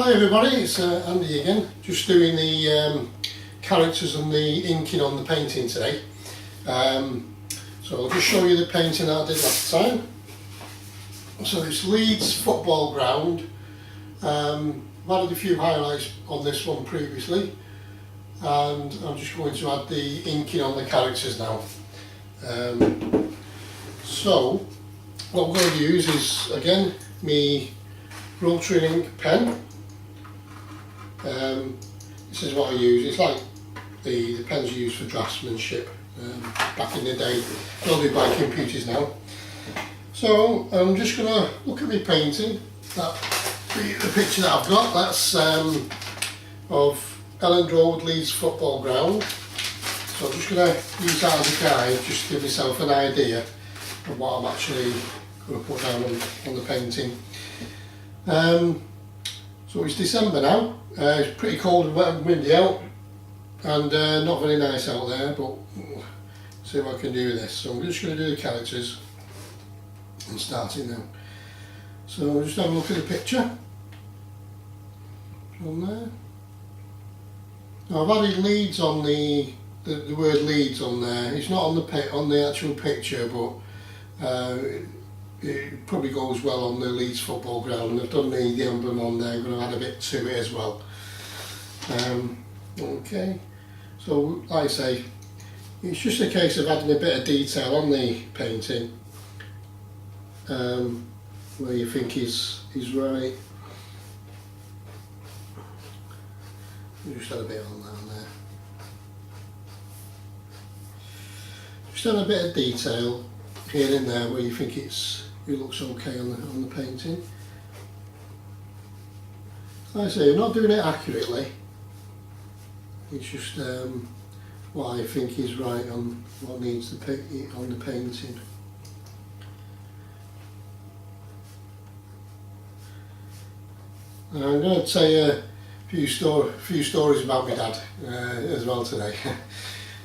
Hi everybody, it's Andy again, just doing the characters and the inking on the painting today. So I'll just show you the painting that I did last time. So it's Leeds football ground. I've added a few highlights on this one previously, and I'm just going to add the inking on the characters now. So what I'm going to use is, again, my rotary ink pen. This is what I use. It's like the pens you use for draftsmanship back in the day. They'll be by computers now. So I'm just going to look at my painting. The picture that I've got, that's of Elland Road, Leeds football ground. So I'm just going to use that as a guide, just to give myself an idea of what I'm actually going to put down on the painting. So it's December now. It's pretty cold and wet and windy out, and not very nice out there, but see what I can do with this. So I'm just going to do the characters and starting now. So just have a look at the picture on there. Now I've added Leeds on the word Leeds on there. It's not on the actual picture, but it probably goes well on the Leeds football ground. I've done the emblem on there. I'm going to add a bit to it as well. Okay, so like I say, it's just a case of adding a bit of detail on the painting where you think is right. Just add a bit on there. Just add a bit of detail here and there where you think it looks okay on the painting. Like I say, I'm not doing it accurately. It's just what I think is right on what needs on the painting. And I'm going to tell you a few stories about my dad as well today.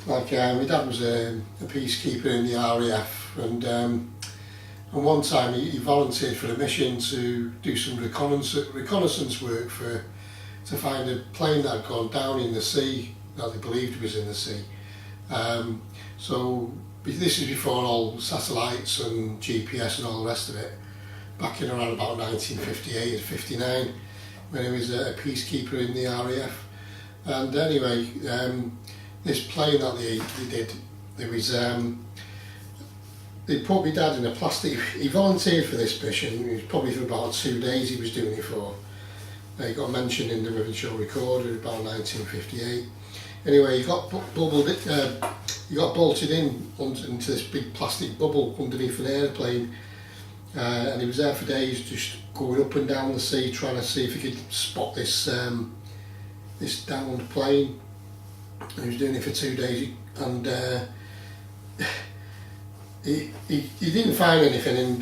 Like my dad was a peacekeeper in the RAF, and one time he volunteered for a mission to do some reconnaissance work to find a plane that had gone down in the sea, that they believed was in the sea. So this is before all satellites and GPS and all the rest of it, back in around about 1958 or 59, when he was a peacekeeper in the RAF. And anyway, this plane that they did, there was they put my dad in a plastic. He volunteered for this mission. It was probably for about 2 days he was doing it for. He got mentioned in the Show Recorder about 1958. Anyway, he got bolted into this big plastic bubble underneath an airplane, and he was there for days, just going up and down the sea, trying to see if he could spot this this downed plane. He was doing it for 2 days, and he didn't find anything, and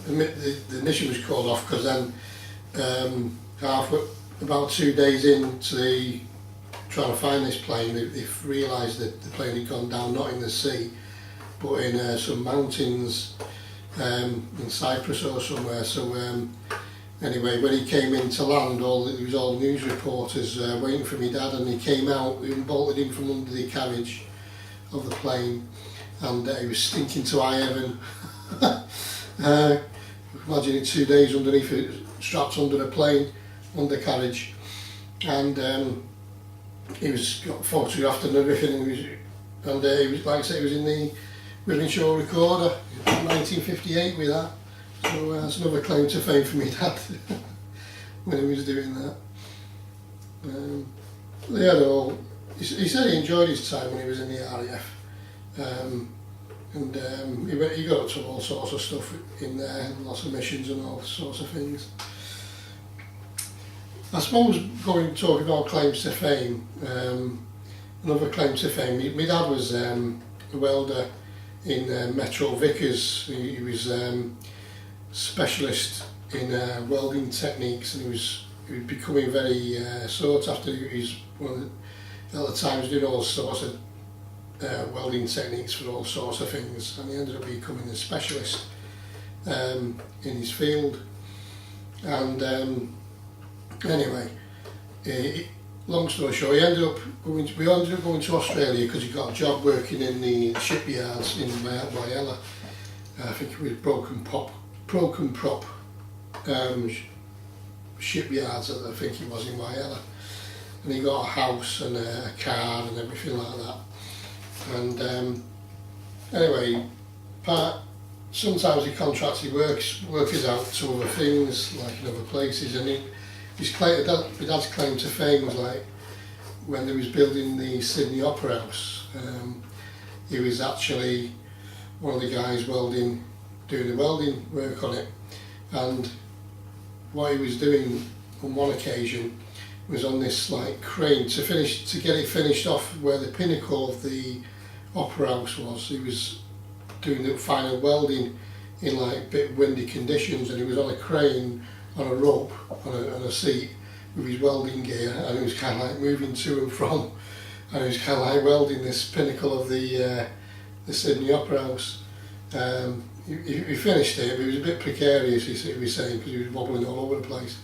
the mission was called off because then about 2 days into trying to find this plane, they realised that the plane had gone down not in the sea but in some mountains in Cyprus or somewhere. So anyway, when he came into land, there was all news reporters waiting for me dad, and he came out and bolted in from under the carriage of the plane, and he was stinking to high heaven. Imagine it 2 days underneath it, strapped under a plane, under carriage, and he got photographed and everything, and he was, like I say, he was in the Show Recorder in 1958 with that. So that's another claim to fame for me dad when he was doing that. He said he enjoyed his time when he was in the RAF, and he got up to all sorts of stuff in there, lots of missions and all sorts of things. I suppose going to talk about claims to fame, another claim to fame, my dad was a welder in Metro Vickers. He was specialist in welding techniques, and he was becoming very sought after. He was at the time doing all sorts of welding techniques for all sorts of things, and he ended up becoming a specialist in his field. And Anyway, long story short, we ended up going to Australia because he got a job working in the shipyards in Whyalla. I think it was broken prop shipyards, I think it was in Whyalla. And he got a house and a car and everything like that. And anyway, sometimes he contracted workers out to other things, like in other places, and my dad's claim to fame was like when they was building the Sydney Opera House. He was actually one of the guys doing the welding work on it, and what he was doing on one occasion was on this like crane to get it finished off where the pinnacle of the Opera House was. He was doing the final welding in like a bit windy conditions, and he was on a crane on a rope on a seat with his welding gear, and he was kind of like moving to and from, and he was kind of like welding this pinnacle of the Sydney Opera House. He finished it, but it was a bit precarious, he was saying, because he was wobbling all over the place,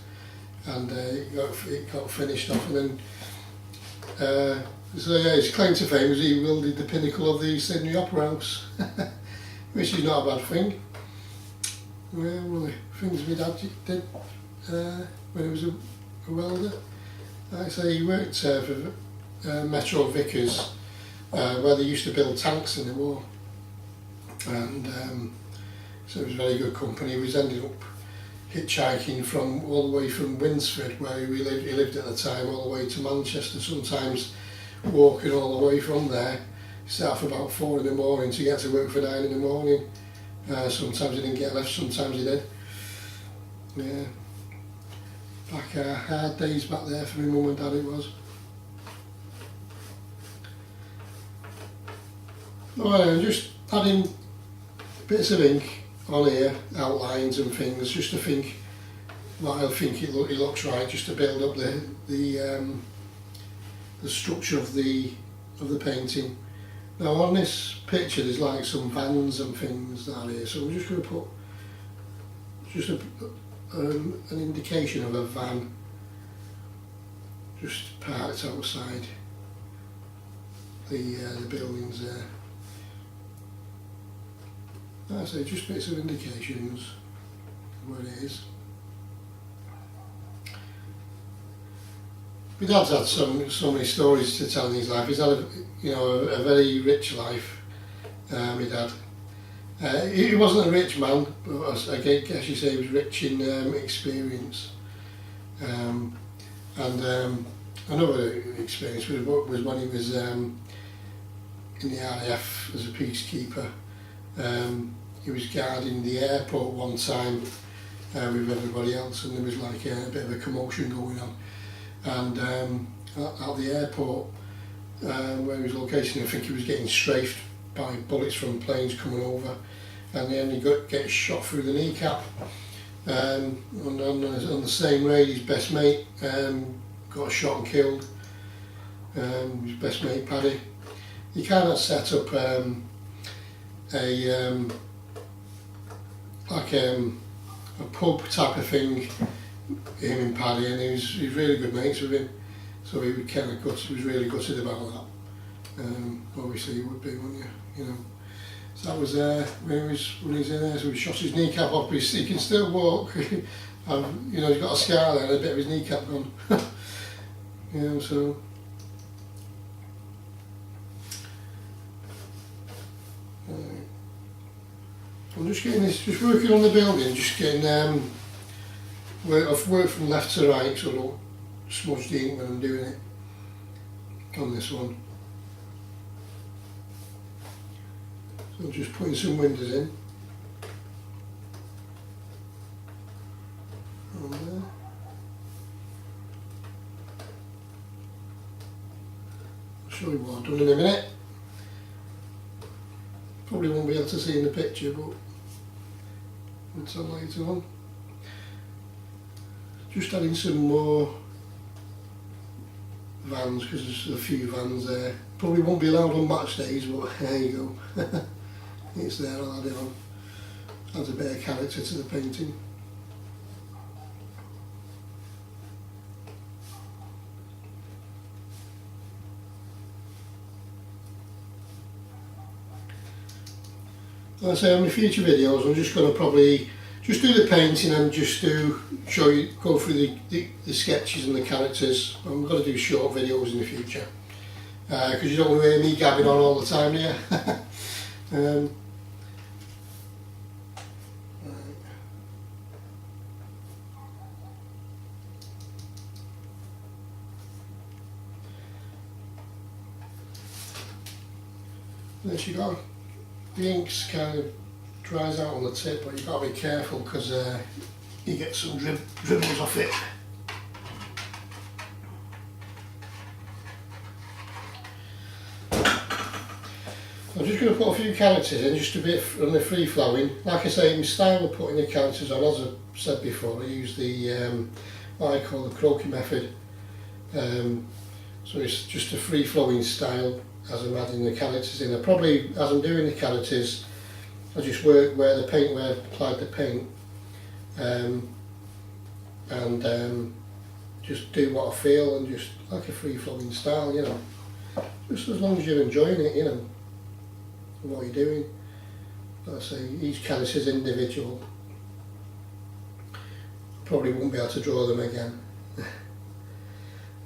and it got finished off. And then so yeah, his claim to fame was he welded the pinnacle of the Sydney Opera House, which is not a bad thing. Well, one of the things my dad did when he was a welder. Like I say, he worked for Metro Vickers, where they used to build tanks in the war, and so it was a very good company. He was ended up hitchhiking all the way from Winsford, where he lived at the time, all the way to Manchester, sometimes walking all the way from there. He set off about 4 in the morning to get to work for 9 in the morning. Sometimes he didn't get left, sometimes he did. Yeah. Hard days back there for my mum and dad it was. Well, I'm just adding bits of ink on here, outlines and things, just to think what I think it looks right, just to build up the structure of the painting. Now on this picture there's like some vans and things down here, so I'm just going to put just an indication of a van just parked outside the buildings there. Like I say, just bits of indications of where it is. My dad's had so many stories to tell in his life. He's had a very rich life, my dad. He wasn't a rich man, but I guess you say he was rich in experience. And another experience was when he was in the RAF as a peacekeeper. He was guarding the airport one time with everybody else, and there was like a bit of a commotion going on. And at the airport where he was located, I think he was getting strafed by bullets from planes coming over, and then he gets shot through the kneecap. On the same raid, his best mate got shot and killed. His best mate Paddy. He kind of set up a pub type of thing, him and Paddy, and he was really good mates with him, so he was really gutted about that. Obviously he would be, wouldn't you? So that was when he's in there, so he shot his kneecap off, but he can still walk. He's got a scar there and a bit of his kneecap gone. So I'm just working on the building, just getting I've worked from left to right, so I don't smudge the ink when I'm doing it on this one. So I'm just putting some windows in. On there. I'll show you what I've done in a minute. Probably won't be able to see in the picture, but it's on later on. Just adding some more vans, because there's a few vans there. Probably won't be allowed on match days, but there you go. It's there, I'll add it on. Adds a bit of character to the painting. like I say, on my future videos, I'm just going to probably just do the painting and just show you, go through the sketches and the characters. I'm going to do short videos in the future because you don't want to hear me gabbing on all the time here. Then you got the inks kind of dries out on the tip, but you've got to be careful because you get some dribbles off it. I'm just going to put a few characters in, just a bit on the free flowing. Like I say, my style of putting the characters on, as I said before, I use the what I call the croquis method. So it's just a free flowing style as I'm adding the characters in. I probably, as I'm doing the characters, I just work where I've applied the paint, and just do what I feel, and just like a free flowing style, you know. Just as long as you're enjoying it, you know, what you're doing. Like I say, each character is individual. Probably won't be able to draw them again.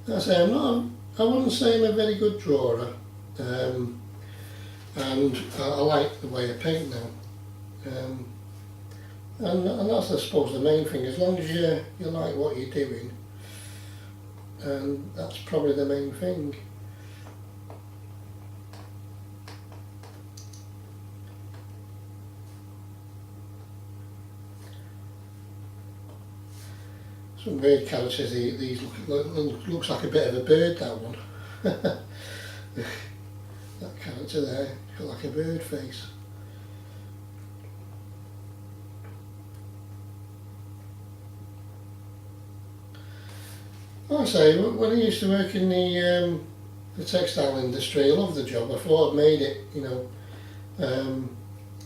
Like I say, I wouldn't say I'm a very good drawer, and I like the way I paint now. And that's, I suppose, the main thing. As long as you like what you're doing, and that's probably the main thing. Some weird characters. These looks like a bit of a bird. That one. That character there, got like a bird face. Like I say, when I used to work in the textile industry, I loved the job. I thought I'd made it, you know,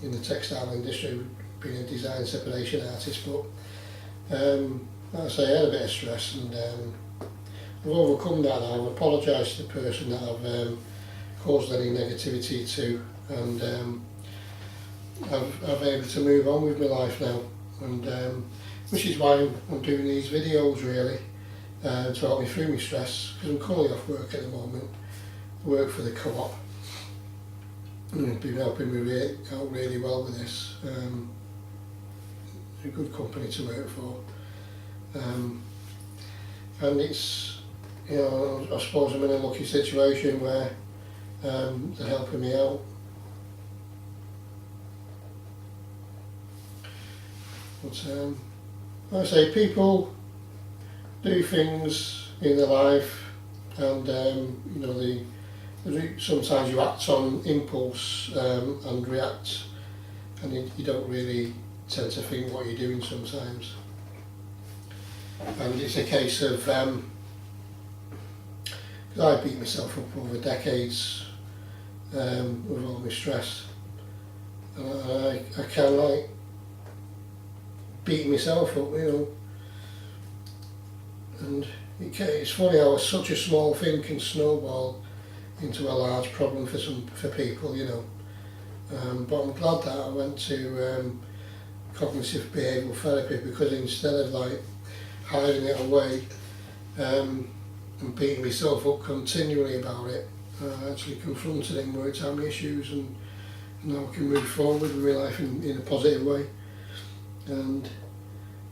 in the textile industry, being a design separation artist. But like I say, I had a bit of stress, and I've overcome that now. I've apologised to the person that I've caused any negativity to, and I'm able to move on with my life now, and which is why I'm doing these videos, really, to help me through my stress, because I'm currently off work at the moment. I work for the co-op, and it's been helping me out really well with this. A good company to work for, and it's, you know, I suppose I'm in a lucky situation where they're helping me out. But like I say, people do things in their life, and you know, sometimes you act on impulse and react, and you don't really tend to think what you're doing sometimes. And it's a case of, because I beat myself up over decades with all my stress, and I kind of like beating myself up, you know. And it's funny how such a small thing can snowball into a large problem for people, you know. But I'm glad that I went to cognitive behavioural therapy, because instead of like hiding it away and beating myself up continually about it, I actually confronted it and worked out my issues, and now I can move forward with my life in a positive way. And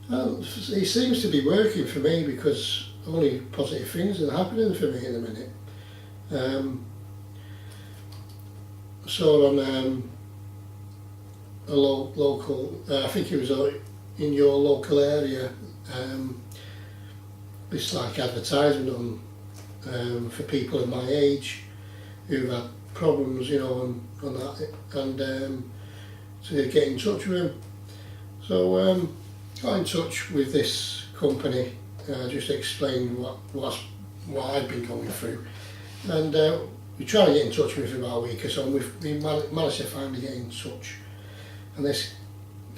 it seems to be working for me, because only positive things are happening for me in a minute. So on a local, I think it was in your local area, this like advertisement on for people of my age who've had problems, you know, on that, and to get in touch with them. So got in touch with this company, just explained what I'd been going through, and we tried to get in touch with me for about a week or so, and we managed to finally get in touch. And this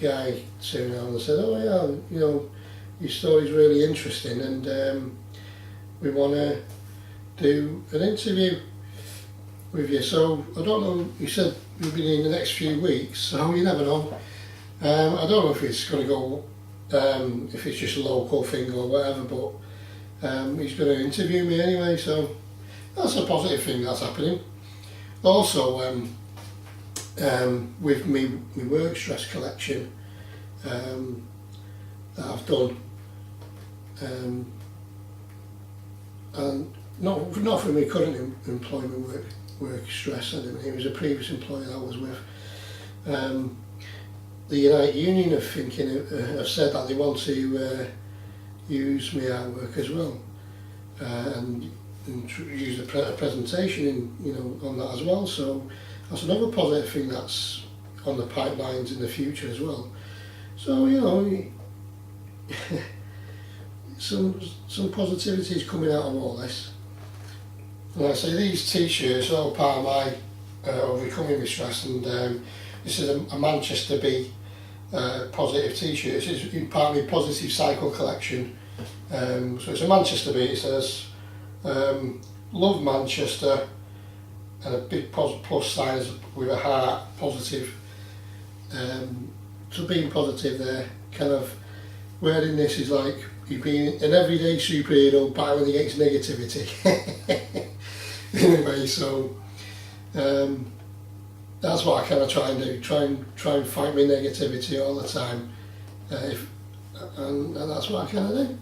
guy turned around and said, "Oh yeah, you know, your story's really interesting, and we want to do an interview." with you. So I don't know, you said you'll be in the next few weeks, so you never know. I don't know if it's going to go, if it's just a local thing or whatever, but he's going to interview me anyway, so that's a positive thing that's happening. Also, with me work stress collection that I've done, and not for my current employment work stress, it was a previous employer I was with. The United Union have said that they want to use my artwork as well, and use a presentation on that as well. So that's another positive thing that's on the pipelines in the future as well. So some positivity is coming out of all this. And like I say, these t-shirts are all part of my overcoming my stress, and this is a Manchester Bee positive t-shirt. It's part of my positive cycle collection. So it's a Manchester Bee. It says love Manchester, and a big plus sign with a heart, positive. So being positive there, kind of wearing this is like you being an everyday superhero battling against negativity. Anyway, so that's what I kind of try and do. Try and fight my negativity all the time, and that's what I kind of do.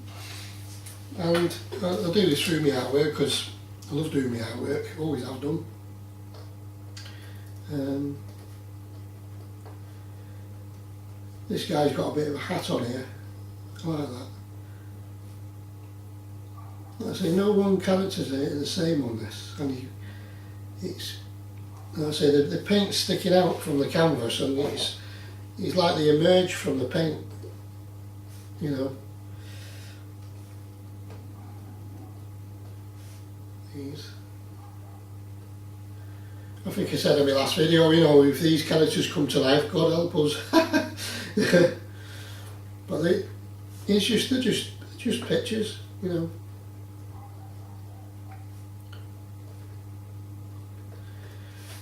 And I do this through my artwork because I love doing my artwork. Always have done. This guy's got a bit of a hat on here. I like that. Like I say, no one character's the same on this, and it's, like I say, the paint's sticking out from the canvas, and it's like they emerge from the paint, These. I think I said in my last video, if these characters come to life, God help us. But they're just pictures,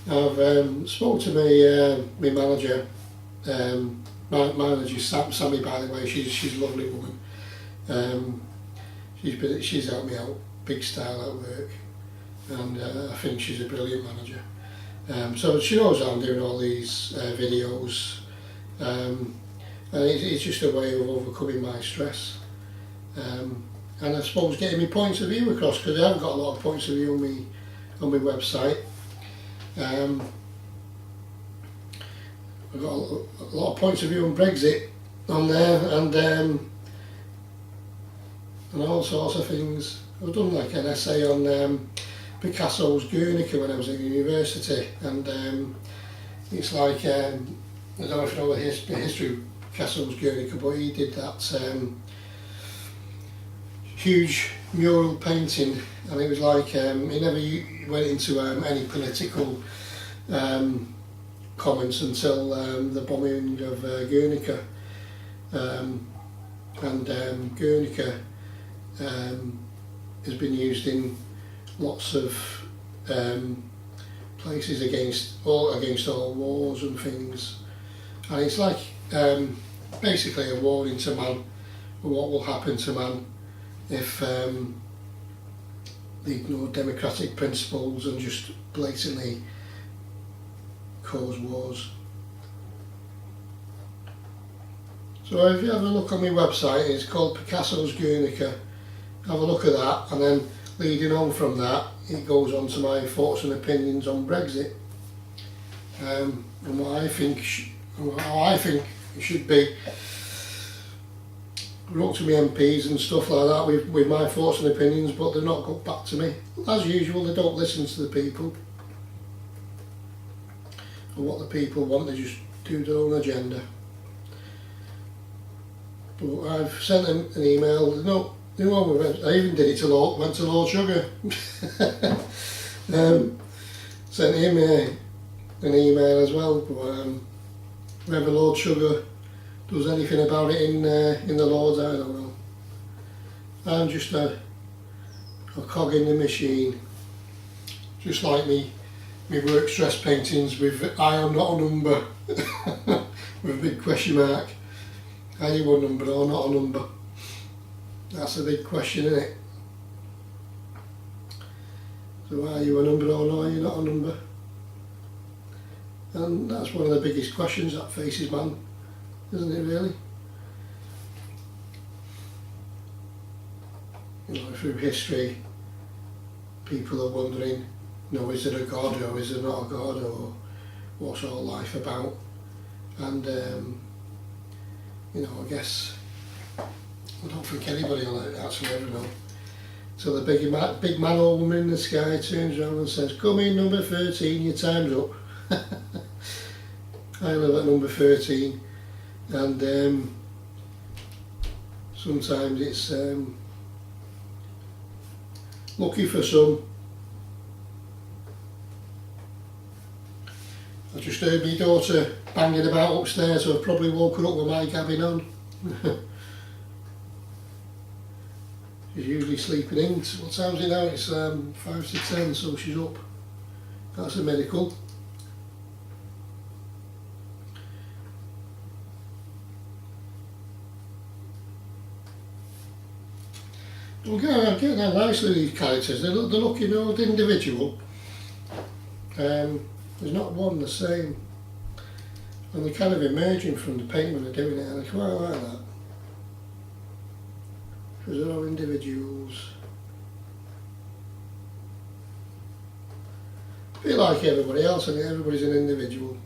I've spoke to my manager. My manager's Sammy, by the way. She's a lovely woman. She's helped me out big style at work, and I think she's a brilliant manager. So she knows I'm doing all these videos, and it's just a way of overcoming my stress, and I suppose getting my points of view across, because I haven't got a lot of points of view on my website. I've got a lot of points of view on Brexit on there, and all sorts of things. I've done like an essay on Picasso's Guernica when I was at university, and it's like, I don't know if you know the history of Picasso's Guernica, but he did that huge mural painting, and it was like he never went into any political comments until the bombing of Guernica, and Guernica has been used in lots of places against all wars and things, and it's like basically a warning to man, what will happen to man if they ignore democratic principles and just blatantly cause wars. So if you have a look on my website, it's called Picasso's Guernica. Have a look at that, and then leading on from that, it goes on to my thoughts and opinions on Brexit, and how I think it should be. I wrote to my MPs and stuff like that with my thoughts and opinions, but they've not got back to me. As usual, they don't listen to the people, and what the people want, they just do their own agenda. But I've sent them an email. I even did it to went to Lord Sugar. Sent him an email as well. But whether Lord Sugar does anything about it in the Lords, I don't know. I'm just a cog in the machine, just like me my work stress paintings with I am not a number with a big question mark. Are you a number or not a number? That's a big question, isn't it? So are you a number or no, are you not a number? And that's one of the biggest questions that faces man, isn't it really? You know, through history, people are wondering, is there a God or is there not a God, or what's all life about? And I guess I don't think anybody will actually ever know. So the big man or woman in the sky turns around and says, "Come in, number 13, your time's up." I live at number 13, and sometimes it's lucky for some. I just heard my daughter banging about upstairs, so I probably woke her up with my gabbing on. She's usually sleeping in. What time is it now? It's 5 to 10, so she's up. That's a miracle. We're getting on nicely, these characters. They look, individual. There's not one the same. And they're kind of emerging from the paint when they're doing it, and I quite like that. Because they're all individuals. A bit like everybody else, and everybody's an individual.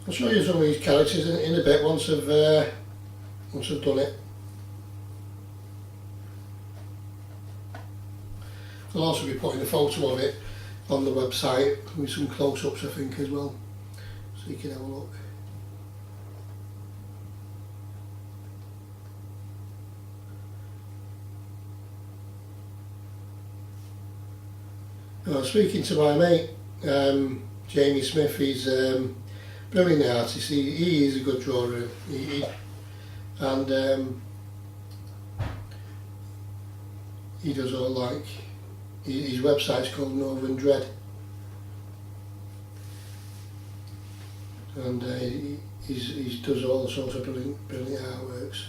I'll show you some of these characters in a bit once I've done it. I'll also be putting a photo of it on the website with some close-ups, I think, as well, so you can have a look. Speaking to my mate, Jamie Smith, he's brilliant artist. He is a good drawer, and he does all like his website's called Northern Dread, and he does all sorts of brilliant artworks.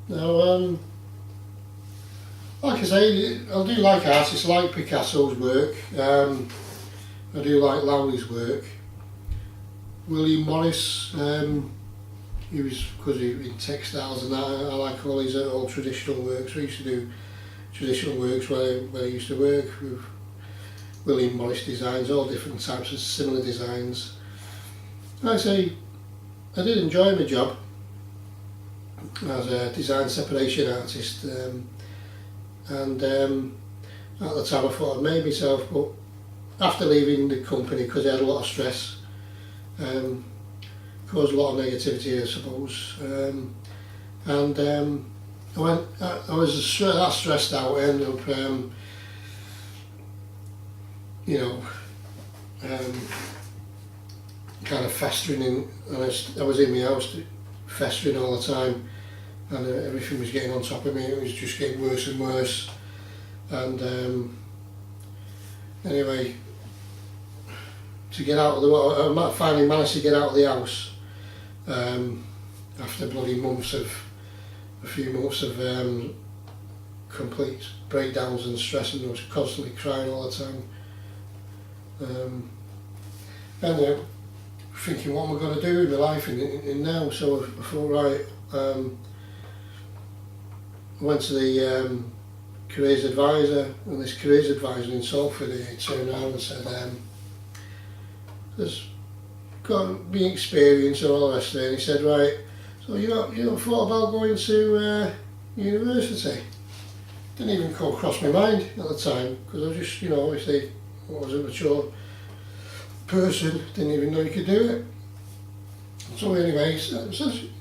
Now, like I say, I do like artists. I like Picasso's work. I do like Lowry's work. William Morris, he was, because he in textiles and that, I like all his old traditional works. I used to do traditional works where I used to work with William Morris designs, all different types of similar designs. Like I say, I did enjoy my job as a design separation artist, and at the time I thought I'd made myself, but after leaving the company, because I had a lot of stress, caused a lot of negativity, I suppose, and I was that stressed out. I ended up kind of festering in, and I was in my house festering all the time, and everything was getting on top of me. It was just getting worse and worse, and anyway, to get out of the, I finally managed to get out of the house after bloody a few months of complete breakdowns and stress, and I was constantly crying all the time, and thinking, what am I going to do with my life in now? So I thought, right, I went to the careers advisor, and this careers advisor in Salford, he turned around and said, there's got to be experience and all the rest of it. And he said, right, so you not thought about going to university? didn't even go across my mind at the time, because I was just, you know, obviously I was a mature person, didn't even know you could do it. So anyway, so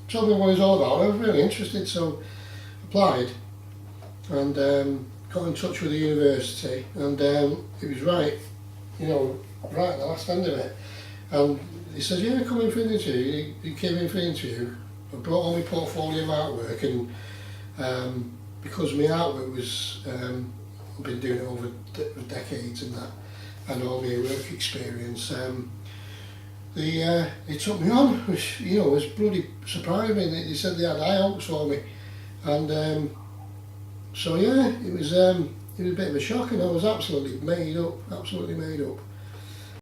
told me what it's all about. I was really interested, so applied and got in touch with the university, and it was right, you know, right at the last end of it. And he said, yeah, come in for an interview. He came in for an interview. I brought all my portfolio of artwork, and because my artwork was, I've been doing it over decades and that, and all my work experience, they took me on, which, you know, was bloody surprising. They said they had high hopes for me, and so yeah, it was a bit of a shock, and I was absolutely made up.